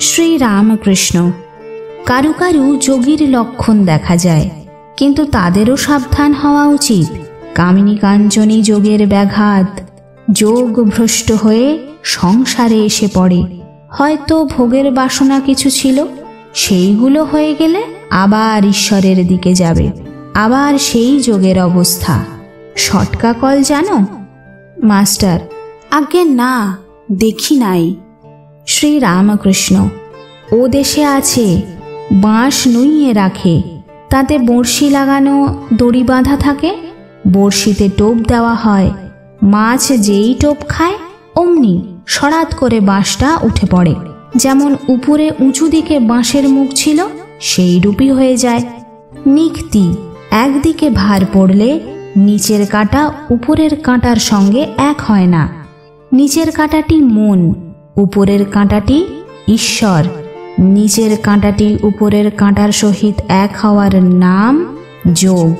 শ্রীরামকৃষ্ণ। কারু কারু যোগীর লক্ষণ দেখা যায়, কিন্তু তাদেরও সাবধান হওয়া উচিত। কামিনী কাঞ্চনী যোগের ব্যাঘাত, যোগ ভ্রষ্ট হয়ে সংসারে এসে পড়ে। হয়তো ভোগের বাসনা কিছু ছিল, সেইগুলো হয়ে গেলে আবার ঈশ্বরের দিকে যাবে, আবার সেই যোগের অবস্থা। শটকা কল জানো? মাস্টার: আজ্ঞে না, দেখি নাই। শ্রীরামকৃষ্ণ: ও দেশে আছে, বাঁশ নুইয়ে রাখে, তাতে বড়শি লাগানো, দড়ি বাঁধা থাকে, বড়শিতে টোপ দেওয়া হয়। মাছ যেই টোপ খায় অমনি সরাত করে বাঁশটা উঠে পড়ে। যেমন উপরে উঁচু দিকে বাঁশের মুখ ছিল, সেই রূপই হয়ে যায়। নিক্তি: একদিকে ভার পড়লে নিচের কাঁটা উপরের কাঁটার সঙ্গে এক হয় না। নিচের কাঁটাটি মন, উপরের কাঁটাটি ঈশ্বর। নিচের কাঁটাটি উপরের কাঁটার সহিত এক হওয়ার নাম যোগ।